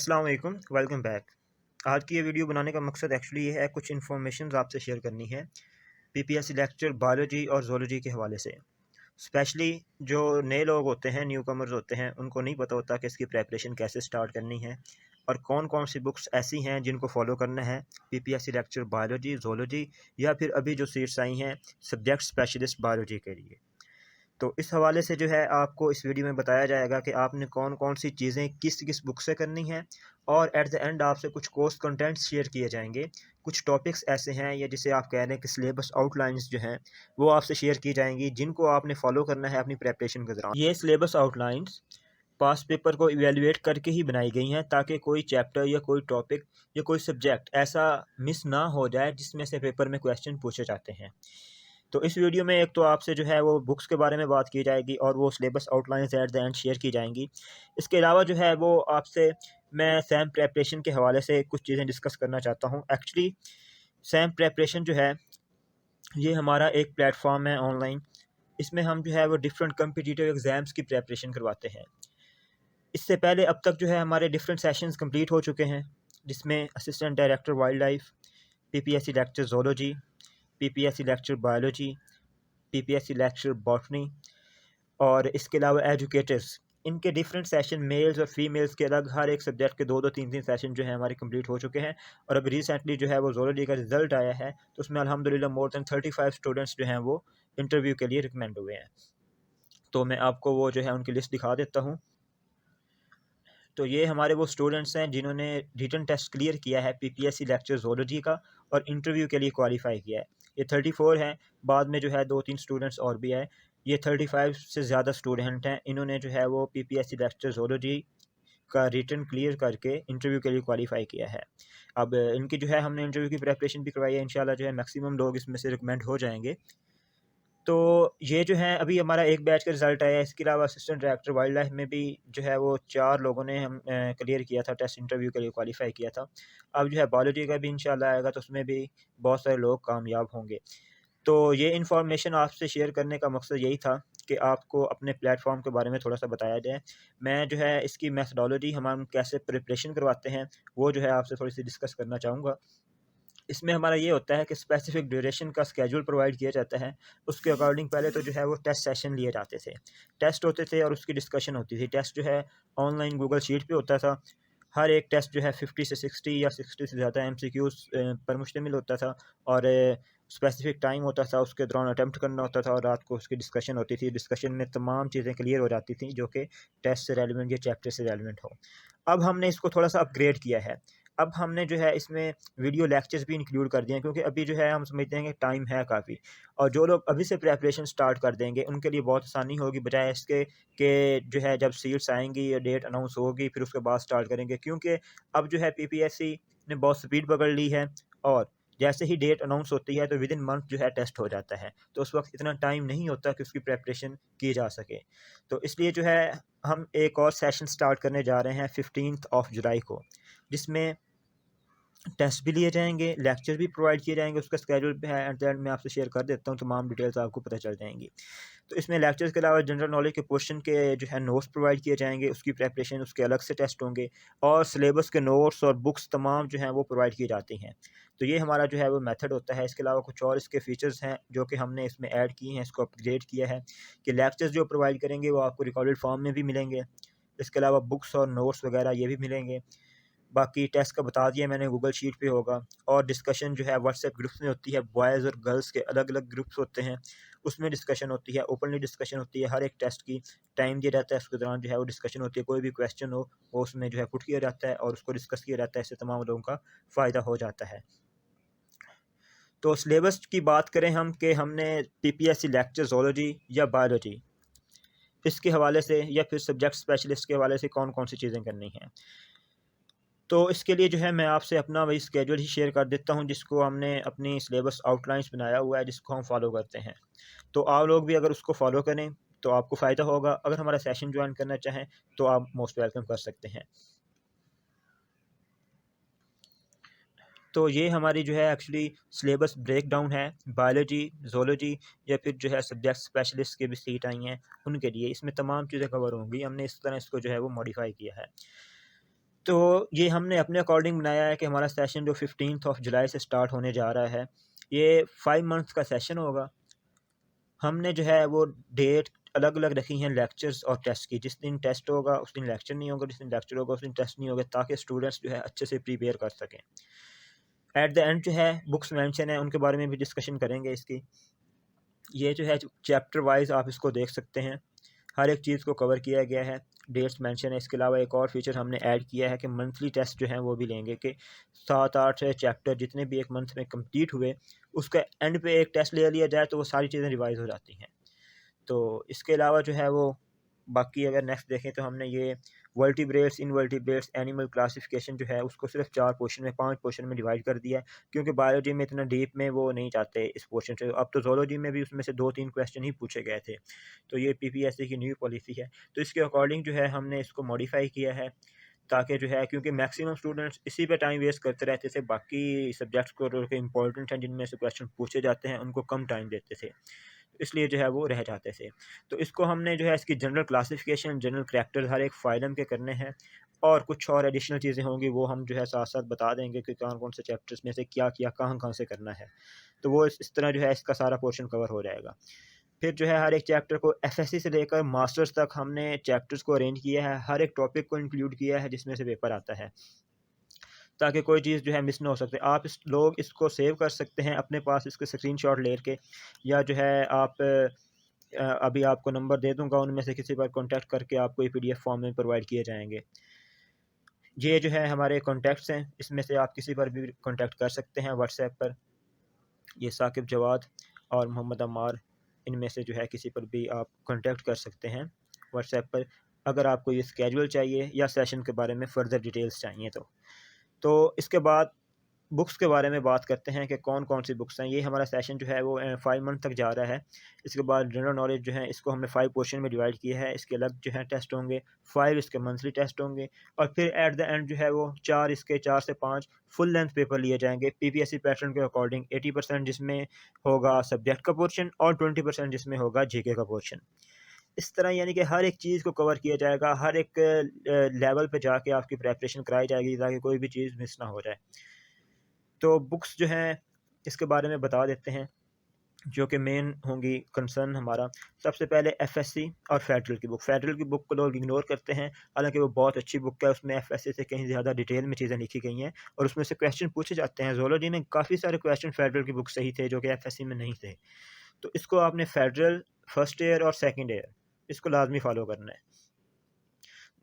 अस्सलाम वालेकुम, welcome back. आज की ये वीडियो बनाने का मकसद एक्चुअली ये है, कुछ इन्फॉर्मेशन आपसे शेयर करनी है पीपीएससी लेक्चर बायोलॉजी और ज़ूलॉजी के हवाले से। स्पेशली जो नए लोग होते हैं, न्यू कमर्स होते हैं, उनको नहीं पता होता कि इसकी प्रेपरेशन कैसे स्टार्ट करनी है और कौन कौन सी बुक्स ऐसी हैं जिनको फॉलो करना है पीपीएससी लेक्चर बायोलॉजी, ज़ूलॉजी या फिर अभी जो सीट्स आई हैं सब्जेक्ट स्पेशलिस्ट बायोलॉजी के लिए। तो इस हवाले से जो है आपको इस वीडियो में बताया जाएगा कि आपने कौन-कौन सी चीज़ें किस-किस बुक से करनी है और एट द एंड आपसे कुछ कोर्स कंटेंट्स शेयर किए जाएँगे। कुछ टॉपिक्स ऐसे हैं या जिसे आप कह रहे हैं कि सिलेबस आउटलाइन्स जो हैं, वो आपसे शेयर की जाएँगी जिनको आपने फॉलो करना है अपनी प्रिपरेशन के दौरान। ये सिलेबस आउटलाइन्स पास्ट पेपर को इवैल्यूएट करके ही बनाई गई हैं ताकि कोई चैप्टर या कोई टॉपिक या कोई सब्जेक्ट ऐसा मिस ना हो जाए जिसमें से पेपर में क्वेश्चन पूछे जाते हैं। तो इस वीडियो में एक तो आपसे जो है वो बुक्स के बारे में बात की जाएगी और वो syllabus outlines at the end share की जाएंगी। इसके अलावा जो है वो आपसे मैं सैम प्रेपरेशन के हवाले से कुछ चीज़ें डिस्कस करना चाहता हूँ। एक्चुअली सैम प्रेपरेशन जो है ये हमारा एक प्लेटफॉर्म है ऑनलाइन। इसमें हम जो है वो डिफरेंट कम्पिटिटिव एग्ज़ाम्स की प्रेपरेशन करवाते हैं। इससे पहले अब तक जो है हमारे डिफरेंट सेशंस कंप्लीट हो चुके हैं, जिसमें assistant director wild life, PPSC lecture zoology, PPSC lecture biology, PPSC lecture botany और इसके अलावा एजुकेटर्स। इनके डिफरेंट सेशन मेल्स और फीमेल्स के अलग हर एक सब्जेक्ट के 2-2 3-3 सेशन जो है हमारे कंप्लीट हो चुके हैं। और अभी रिसेंटली जो है वो ज़ूलॉजी का रिज़ल्ट आया है, तो उसमें अल्हम्दुलिल्लाह मोर दैन 35 स्टूडेंट्स जो हैं वो इंटरव्यू के लिए रिकमेंड हुए हैं। तो मैं आपको वो जो है उनकी लिस्ट दिखा देता हूँ। तो ये हमारे वो स्टूडेंट्स हैं जिन्होंने रिटन टेस्ट क्लियर किया है पीपीएससी लेक्चर ज़ूलॉजी का और इंटरव्यू के लिए क्वालिफाई किया है। ये 34 हैं, बाद में जो है 2-3 स्टूडेंट्स और भी हैं। ये 35 से ज़्यादा स्टूडेंट हैं, इन्होंने जो है वो पीपीएससी लेक्चर ज़ूलॉजी का रिटन क्लियर करके इंटरव्यू के लिए क्वालिफाई किया है। अब इनकी जो है हमने इंटरव्यू की प्रिपरेशन भी करवाई है, इंशाल्लाह जो है मैक्सिमम लोग इसमें से रिकमेंड हो जाएँगे। तो ये जो है अभी हमारा एक बैच का रिज़ल्ट आया है, इसके अलावा असिस्टेंट डायरेक्टर वाइल्ड लाइफ में भी जो है वो 4 लोगों ने हम क्लियर किया था, टेस्ट इंटरव्यू के लिए क्वालिफ़ाई किया था। अब जो है बायोलॉजी का भी इंशाल्लाह आएगा तो उसमें भी बहुत सारे लोग कामयाब होंगे। तो ये इन्फॉर्मेशन आपसे शेयर करने का मकसद यही था कि आपको अपने प्लेटफ़ॉर्म के बारे में थोड़ा-सा बताया जाए। मैं जो है इसकी मेथोडोलॉजी हम कैसे प्रिपरेशन करवाते हैं, वो जो है आपसे थोड़ी-सी डिस्कस करना चाहूँगा। इसमें हमारा ये होता है कि स्पेसिफिक ड्यूरेशन का स्केड्यूल प्रोवाइड किया जाता है। उसके अकॉर्डिंग पहले तो जो है वो टेस्ट सेशन लिए जाते थे। टेस्ट होते थे और उसकी डिस्कशन होती थी। टेस्ट जो है ऑनलाइन गूगल शीट पे होता था। हर एक टेस्ट जो है 50 से 60 या 60 से ज़्यादा एमसीक्यूज़ पर मुश्तमिल होता था और स्पेसिफिक टाइम होता था, उसके दौरान अटेम्प्ट करना होता था और रात को उसकी डिस्कशन होती थी। डिस्कशन में तमाम चीज़ें क्लियर हो जाती थी जो कि टेस्ट से रेलेवेंट या चैप्टर से रेलेवेंट हो। अब हमने इसको थोड़ा-सा अपग्रेड किया है। अब हमने जो है इसमें वीडियो लेक्चर्स भी इंक्लूड कर दिए हैं क्योंकि अभी जो है हम समझते हैं कि टाइम है काफ़ी और जो लोग अभी से प्रिपरेशन स्टार्ट कर देंगे उनके लिए बहुत आसानी होगी बजाय इसके कि जो है जब सीट्स आएँगी या डेट अनाउंस होगी फिर उसके बाद स्टार्ट करेंगे, क्योंकि अब जो है पीपीएससी ने बहुत स्पीड पकड़ ली है और जैसे ही डेट अनाउंस होती है तो विदिन मंथ जो है टेस्ट हो जाता है। तो उस वक़्त इतना टाइम नहीं होता कि उसकी प्रिपरेशन की जा सके। तो इसलिए जो है हम एक और सेशन स्टार्ट करने जा रहे हैं 15th ऑफ जुलाई को, जिसमें टेस्ट भी लिए जाएँगे, लेक्चर भी प्रोवाइड किए जाएँगे, उसका शेड्यूल भी है एट द एंड मैं आपसे शेयर कर देता हूँ, तमाम डिटेल्स आपको पता चल जाएँगी। तो इसमें लेक्चर्स के अलावा जनरल नॉलेज के क्वेश्चन के जो है नोट्स प्रोवाइड किए जाएँगे, उसकी प्रिपरेशन उसके अलग से टेस्ट होंगे और सिलेबस के नोट्स और बुक्स तमाम जो हैं वो प्रोवाइड की जाती हैं। तो ये हमारा जो है वो मेथड होता है। इसके अलावा कुछ और इसके फीचर्स हैं जो कि हमने इसमें ऐड किए हैं, इसको अपग्रेड किया है कि लेक्चर्स जो प्रोवाइड करेंगे वो आपको रिकॉर्डेड फॉर्म में भी मिलेंगे। इसके अलावा बुक्स और नोट्स वगैरह ये भी मिलेंगे। बाकी टेस्ट का बता दिया मैंने, गूगल शीट पे होगा और डिस्कशन जो है व्हाट्सएप ग्रुप्स में होती है। बॉयज़ और गर्ल्स के अलग-अलग ग्रुप्स होते हैं, उसमें डिस्कशन होती है, ओपनली डिस्कशन होती है। हर एक टेस्ट की टाइम दिया जाता है, उसके दौरान जो है वो डिस्कशन होती है। कोई भी क्वेश्चन हो, वो उसमें जो है पुट किया जाता है और उसको डिस्कस किया जाता है। इससे तमाम लोगों का फ़ायदा हो जाता है। तो सिलेबस की बात करें हम कि हमने पीपीएससी लेक्चर ज़ूलॉजी या बायोलॉजी इसके हवाले से या फिर सब्जेक्ट स्पेशलिस्ट के हवाले से कौन-कौन सी चीज़ें करनी हैं। तो इसके लिए जो है मैं आपसे अपना वही स्केड्यूल ही शेयर कर देता हूँ जिसको हमने अपनी सिलेबस आउटलाइन्स बनाया हुआ है, जिसको हम फॉलो करते हैं। तो आप लोग भी अगर उसको फॉलो करें तो आपको फ़ायदा होगा। अगर हमारा सेशन जॉइन करना चाहें तो आप मोस्ट वेलकम कर सकते हैं। तो ये हमारी जो है एक्चुअली सिलेबस ब्रेकडाउन है बायोलॉजी, ज़ूलॉजी या फिर जो है सब्जेक्ट स्पेशलिस्ट की भी सीट आई हैं उनके लिए। इसमें तमाम चीज़ें कवर होंगी। हमने इस तरह इसको जो है वो मॉडिफ़ाई किया है। तो ये हमने अपने अकॉर्डिंग बनाया है कि हमारा सेशन जो 15 जुलाई से स्टार्ट होने जा रहा है, ये 5 मंथ्स का सेशन होगा। हमने जो है वो डेट अलग-अलग रखी हैं लेक्चर्स और टेस्ट की। जिस दिन टेस्ट होगा उस दिन लेक्चर नहीं होगा, जिस दिन लेक्चर होगा उस दिन टेस्ट नहीं होगा, ताकि स्टूडेंट्स जो है अच्छे से प्रिपेयर कर सकें। एट द एंड जो है बुक्स मेंशन है, उनके बारे में भी डिस्कशन करेंगे इसकी। ये जो है चैप्टर वाइज़ आप इसको देख सकते हैं, हर एक चीज़ को कवर किया गया है, डेट्स मेंशन है। इसके अलावा एक और फीचर हमने ऐड किया है कि मंथली टेस्ट जो हैं वो भी लेंगे, कि 7-8 चैप्टर जितने भी एक मंथ में कंप्लीट हुए, उसका एंड पे एक टेस्ट ले लिया जाए तो वो सारी चीज़ें रिवाइज़ हो जाती हैं। तो इसके अलावा जो है वो बाकी अगर नेक्स्ट देखें तो हमने ये वर्टिब्रेट्स, इनवर्टिब्रेट्स, एनिमल क्लासिफिकेशन जो है उसको सिर्फ 4 पोर्शन में 5 पोर्शन में डिवाइड कर दिया है, क्योंकि बायोलॉजी में इतना डीप में वो नहीं चाहते इस पोर्शन से। अब तो ज़ूलॉजी में भी उसमें से 2-3 क्वेश्चन ही पूछे गए थे। तो ये पीपीएससी की न्यू पॉलिसी है, तो इसके अकॉर्डिंग जो है हमने इसको मॉडिफाई किया है, ताकि जो है, क्योंकि मैक्सिमम स्टूडेंट्स इसी पे टाइम वेस्ट करते रहते थे, बाकी सब्जेक्ट्स को जो कि इंपॉर्टेंट हैं जिनमें से क्वेश्चन पूछे जाते हैं उनको कम टाइम देते थे, इसलिए जो है वो रह जाते थे। तो इसको हमने जो है इसकी जनरल क्लासिफिकेशन, जनरल करैक्टर्स हर एक फ़ाइलम के करने हैं, और कुछ और एडिशनल चीज़ें होंगी वो हम जो है साथ-साथ बता देंगे कि कौन-कौन से चैप्टर्स में से क्या-क्या, कहाँ-कहाँ से करना है। तो वो इस तरह जो है इसका सारा पोर्शन कवर हो जाएगा। फिर जो है हर एक चैप्टर को एफएससी से लेकर मास्टर्स तक हमने चैप्टर्स को अरेंज किया है, हर एक टॉपिक को इंक्लूड किया है जिसमें से पेपर आता है, ताकि कोई चीज़ जो है मिस ना हो सकते। आप लोग इसको सेव कर सकते हैं अपने पास, इसके स्क्रीनशॉट लेके, या जो है आप अभी आपको नंबर दे दूँगा, उनमें से किसी पर कॉन्टैक्ट करके आपको ये पीडीएफ फॉर्म में प्रोवाइड किए जाएँगे। ये जो है हमारे कॉन्टैक्ट्स हैं, इसमें से आप किसी पर भी कॉन्टैक्ट कर सकते हैं व्हाट्सएप पर। ये साकिब जवाद और मोहम्मद अम्मार, इनमें से जो है किसी पर भी आप कॉन्टैक्ट कर सकते हैं व्हाट्सएप पर, अगर आपको ये स्केड्यूल चाहिए या सेशन के बारे में फ़र्दर डिटेल्स चाहिए तो। इसके बाद बुक्स के बारे में बात करते हैं कि कौन-कौन सी बुक्स हैं। ये हमारा सेशन जो है वो 5 मंथ तक जा रहा है। इसके बाद जनरल नॉलेज जो है इसको हमने 5 पोर्शन में डिवाइड किया है। इसके अलग जो है टेस्ट होंगे, 5 इसके मंथली टेस्ट होंगे, और फिर एट द एंड जो है वो 4 इसके 4 से 5 फुल लेंथ पेपर लिए जाएँगे पीपीएससी पैटर्न के अकॉर्डिंग, 80% जिसमें होगा सब्जेक्ट का पोर्शन और 20% जिसमें होगा जीके का पोर्शन। इस तरह यानी कि हर एक चीज़ को कवर किया जाएगा, हर एक लेवल पे जाके आपकी प्रिपरेशन कराई जाएगी, ताकि कोई भी चीज़ मिस ना हो जाए। तो बुक्स जो हैं इसके बारे में बता देते हैं, जो कि मेन होंगी कंसर्न हमारा। सबसे पहले एफएससी और फेडरल की बुक। फेडरल की बुक को लोग इग्नोर करते हैं, हालाँकि वो बहुत अच्छी बुक है, उसमें एफएससी से कहीं ज़्यादा डिटेल में चीज़ें लिखी गई हैं, और उसमें से क्वेश्चन पूछे जाते हैं। ज़ूलॉजी में काफ़ी सारे क्वेश्चन फेडरल की बुक से ही थे, जो कि एफएससी में नहीं थे। तो इसको आपने फेडरल फर्स्ट ईयर और सेकंड ईयर इसको लाज़मी फ़ॉलो करना है।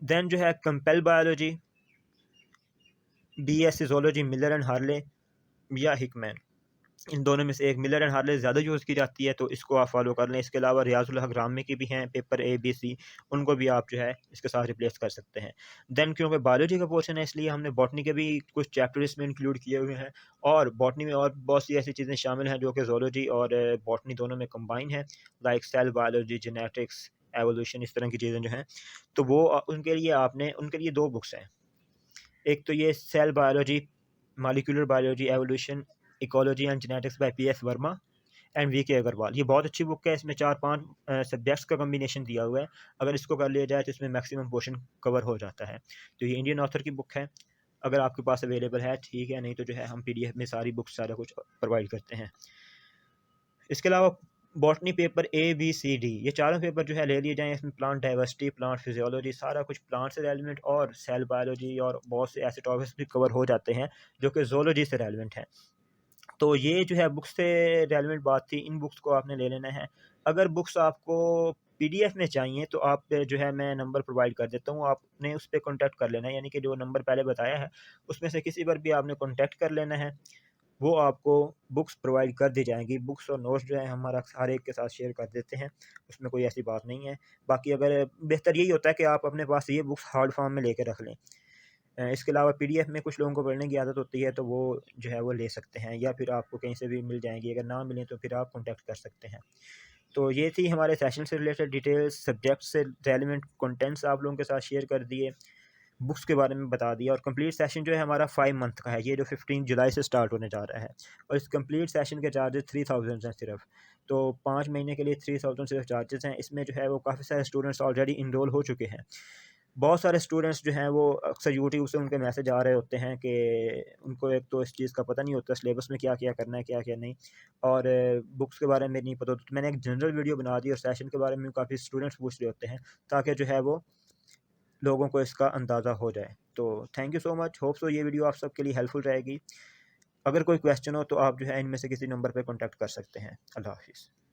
देन जो है compel biology, BSc zoology Miller and Harley या हिकमैन, इन दोनों में से एक। मिलर एंड हार्ले ज़्यादा यूज़ की जाती है, तो इसको आप फ़ॉलो कर लें। इसके अलावा रियाज़ुल हक ग्रामी की भी हैं, पेपर ए, बी, सी, उनको भी आप जो है इसके साथ रिप्लेस कर सकते हैं। देन क्योंकि बायोलॉजी का पोर्शन है, इसलिए हमने बॉटनी के भी कुछ चैप्टर इसमें इंक्लूड किए हुए हैं, और बॉटनी में और बहुत सी ऐसी चीज़ें शामिल हैं जो कि ज़ूलॉजी और बॉटनी दोनों में कंबाइन है, like cell biology, genetics, evolution, इस तरह की चीज़ें जो हैं। तो वो उनके लिए 2 बुक्स हैं। एक तो ये cell biology, molecular biology, evolution, ecology and genetics by PS Verma and VK Agrawal. ये बहुत अच्छी बुक है, इसमें 4-5 सब्जेक्ट्स का कॉम्बिनेशन दिया हुआ है। अगर इसको कर लिया जाए तो इसमें मैक्सिमम पोर्शन कवर हो जाता है। तो ये इंडियन ऑथर की बुक है, अगर आपके पास अवेलेबल है ठीक है, नहीं तो जो है हम पीडीएफ में सारी बुक्स सारा कुछ प्रोवाइड करते हैं। इसके अलावा botany paper A, B, C, D, ये चारों पेपर जो है ले लिए जाएँ। इसमें प्लांट डाइवर्सिटी, प्लांट फिजियोलॉजी, सारा कुछ प्लांट से रेलेवेंट, और सेल बायोलॉजी और बहुत से ऐसे टॉपिक्स भी कवर हो जाते हैं जो कि ज़ूलॉजी से रेलेवेंट हैं। तो ये जो है बुक्स से रेलेवेंट बात थी, इन बुक्स को आपने ले लेना है। अगर बुक्स आपको पीडीएफ में चाहिए तो आप जो है मैं नंबर प्रोवाइड कर देता हूँ, आपने उस पे कॉन्टैक्ट कर लेना है, यानी कि जो नंबर पहले बताया है उसमें से किसी पर भी आपने कॉन्टैक्ट कर लेना है, वो आपको बुक्स प्रोवाइड कर दी जाएँगी। बुक्स और नोट्स जो है हमारा हर एक के साथ शेयर कर देते हैं, उसमें कोई ऐसी बात नहीं है। बाकी अगर बेहतर यही होता है कि आप अपने पास ये बुक्स हार्ड फॉर्म में लेके रख लें। इसके अलावा पीडीएफ में कुछ लोगों को पढ़ने की आदत होती है, तो वो जो है वो ले सकते हैं, या फिर आपको कहीं से भी मिल जाएँगी। अगर ना मिलें तो फिर आप कॉन्टैक्ट कर सकते हैं। तो ये थी हमारे सेशन से रिलेटेड डिटेल्स, सब्जेक्ट से रेलेवेंट कंटेंट्स आप लोगों के साथ शेयर कर दिए, बुक्स के बारे में बता दिया, और कंप्लीट सेशन जो है हमारा 5 मंथ का है, ये जो 15 जुलाई से स्टार्ट होने जा रहा है, और इस कंप्लीट सेशन के चार्जेस 3000 हैं सिर्फ। तो 5 महीने के लिए 3000 सिर्फ चार्जेस हैं। इसमें जो है वो काफ़ी सारे स्टूडेंट्स ऑलरेडी इनरोल हो चुके हैं। बहुत सारे स्टूडेंट्स जो हैं वो अक्सर यूट्यूब से उनके मैसेज आ रहे होते हैं कि उनको एक तो इस चीज़ का पता नहीं होता सिलेबस में क्या-क्या करना है, क्या-क्या नहीं, और बुक्स के बारे में नहीं पता होता। तो मैंने एक जनरल वीडियो बना दी और सेशन के बारे में काफ़ी स्टूडेंट्स पूछ रहे होते हैं, ताकि जो है वो लोगों को इसका अंदाज़ा हो जाए। तो thank you so much, hope so ये वीडियो आप सबके लिए हेल्पफुल रहेगी। अगर कोई क्वेश्चन हो तो आप जो है इनमें से किसी नंबर पे कॉन्टैक्ट कर सकते हैं। अल्लाह हाफ़िज़।